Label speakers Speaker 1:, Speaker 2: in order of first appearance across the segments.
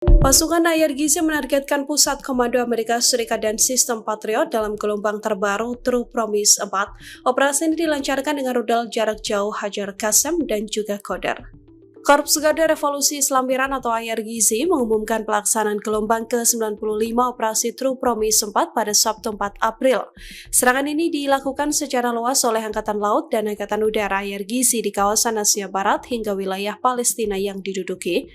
Speaker 1: Pasukan IRGC menargetkan pusat komando Amerika Serikat dan sistem Patriot dalam gelombang terbaru True Promise 4. Operasi ini dilancarkan dengan rudal jarak jauh Hajar Qassem dan juga Qadar. Korps Garda Revolusi Islam Iran atau IRGC mengumumkan pelaksanaan gelombang ke-95 operasi True Promise 4 pada Sabtu 4 April. Serangan ini dilakukan secara luas oleh Angkatan Laut dan Angkatan Udara IRGC di kawasan Asia Barat hingga wilayah Palestina yang diduduki.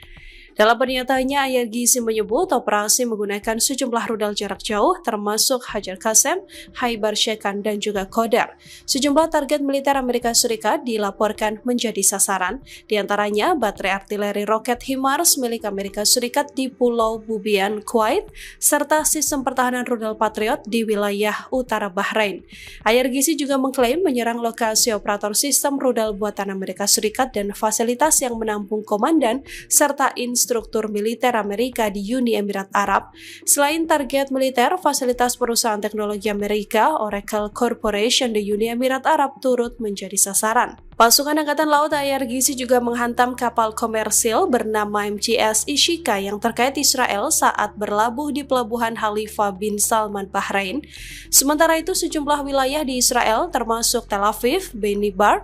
Speaker 1: Dalam pernyataannya, IRGC menyebut operasi menggunakan sejumlah rudal jarak jauh termasuk Hajar Qassem, Khaibar Shekan, dan juga Qadar. Sejumlah target militer Amerika Serikat dilaporkan menjadi sasaran, diantaranya baterai artileri roket HIMARS milik Amerika Serikat di Pulau Bubiyan, Kuwait, serta sistem pertahanan rudal Patriot di wilayah utara Bahrain. IRGC juga mengklaim menyerang lokasi operator sistem rudal buatan Amerika Serikat dan fasilitas yang menampung komandan serta struktur militer Amerika di Uni Emirat Arab. Selain target militer, fasilitas perusahaan teknologi Amerika, Oracle Corporation di Uni Emirat Arab turut menjadi sasaran. Pasukan Angkatan Laut IRGC juga menghantam kapal komersil bernama MGS Ishika yang terkait Israel saat berlabuh di pelabuhan Khalifa bin Salman, Bahrain. Sementara itu, sejumlah wilayah di Israel termasuk Tel Aviv, Bnei Brak,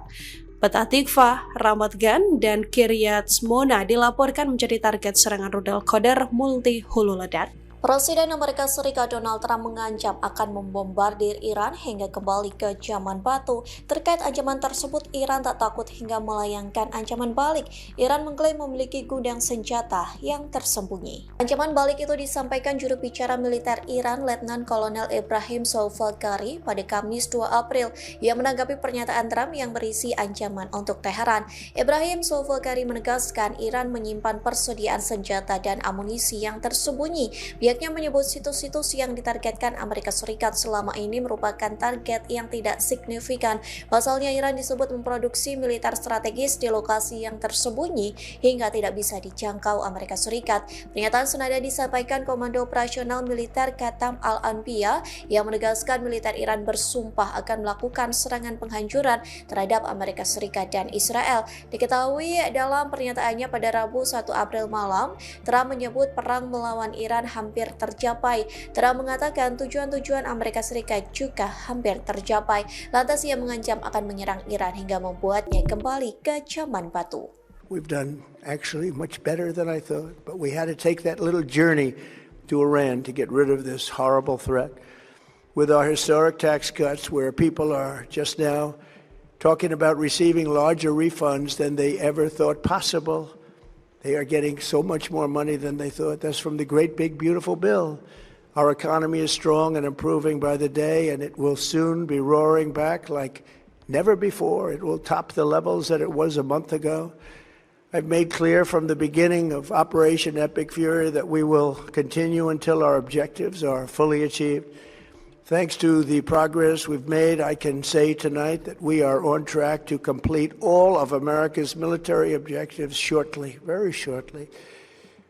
Speaker 1: Petah Tikva, Ramat Gan, dan Kiryat Shmona dilaporkan menjadi target serangan rudal Qadar multi hulu ledak.
Speaker 2: Presiden Amerika Serikat Donald Trump mengancam akan membombardir Iran hingga kembali ke zaman batu. Terkait ancaman tersebut, Iran tak takut hingga melayangkan ancaman balik. Iran mengklaim memiliki gudang senjata yang tersembunyi. Ancaman balik itu disampaikan juru bicara militer Iran, Letnan Kolonel Ibrahim Soulfakari pada Kamis 2 April. Ia menanggapi pernyataan Trump yang berisi ancaman untuk Teheran. Ibrahim Soulfakari menegaskan Iran menyimpan persediaan senjata dan amunisi yang tersembunyi. Pihaknya menyebut situs-situs yang ditargetkan Amerika Serikat selama ini merupakan target yang tidak signifikan. Pasalnya, Iran disebut memproduksi militer strategis di lokasi yang tersembunyi hingga tidak bisa dijangkau Amerika Serikat. Pernyataan senada disampaikan Komando Operasional Militer Qatam Al-Anbiya yang menegaskan militer Iran bersumpah akan melakukan serangan penghancuran terhadap Amerika Serikat dan Israel. Diketahui dalam pernyataannya pada Rabu 1 April malam, Trump menyebut perang melawan Iran hampir tercapai. Trump mengatakan tujuan-tujuan Amerika Serikat juga hampir tercapai. Lantas ia mengancam akan menyerang Iran hingga membuatnya kembali ke zaman batu.
Speaker 3: We've done actually much better than I thought, but we had to take that little journey to Iran to get rid of this horrible threat. With our historic tax cuts, where people are just now talking about receiving larger refunds than they ever thought possible. They are getting so much more money than they thought. That's from the great, big, beautiful bill. Our economy is strong and improving by the day, and it will soon be roaring back like never before. It will top the levels that it was a month ago. I've made clear from the beginning of Operation Epic Fury that we will continue until our objectives are fully achieved. Thanks to the progress we've made, I can say tonight that we are on track to complete all of America's military objectives shortly, very shortly.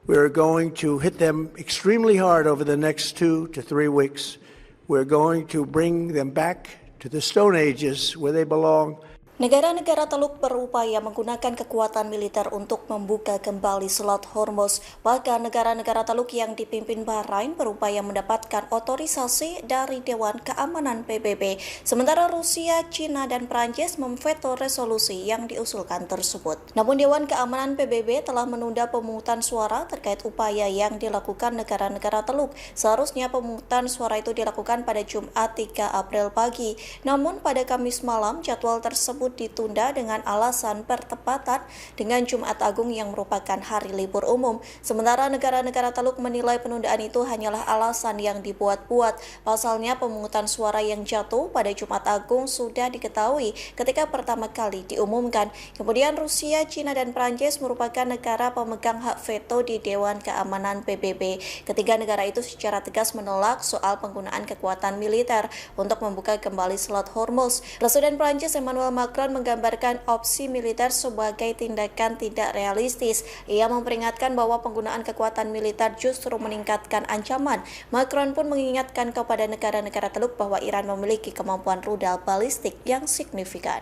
Speaker 3: We're going to hit them extremely hard over the next 2 to 3 weeks. We're going to bring them back to the Stone Ages where they belong.
Speaker 2: Negara-negara Teluk berupaya menggunakan kekuatan militer untuk membuka kembali Selat Hormuz. Bahkan negara-negara Teluk yang dipimpin Bahrain berupaya mendapatkan otorisasi dari Dewan Keamanan PBB. Sementara Rusia, China, dan Prancis memveto resolusi yang diusulkan tersebut. Namun Dewan Keamanan PBB telah menunda pemungutan suara terkait upaya yang dilakukan negara-negara Teluk. Seharusnya pemungutan suara itu dilakukan pada Jumat 3 April pagi. Namun pada Kamis malam jadwal tersebut ditunda dengan alasan bertepatan dengan Jumat Agung yang merupakan hari libur umum. Sementara negara-negara Teluk menilai penundaan itu hanyalah alasan yang dibuat-buat. Pasalnya pemungutan suara yang jatuh pada Jumat Agung sudah diketahui ketika pertama kali diumumkan. Kemudian Rusia, China, dan Prancis merupakan negara pemegang hak veto di Dewan Keamanan PBB. Ketiga negara itu secara tegas menolak soal penggunaan kekuatan militer untuk membuka kembali Selat Hormuz. Presiden Prancis Emmanuel Macron menggambarkan opsi militer sebagai tindakan tidak realistis. Ia memperingatkan bahwa penggunaan kekuatan militer justru meningkatkan ancaman. Macron pun mengingatkan kepada negara-negara Teluk bahwa Iran memiliki kemampuan rudal balistik yang signifikan.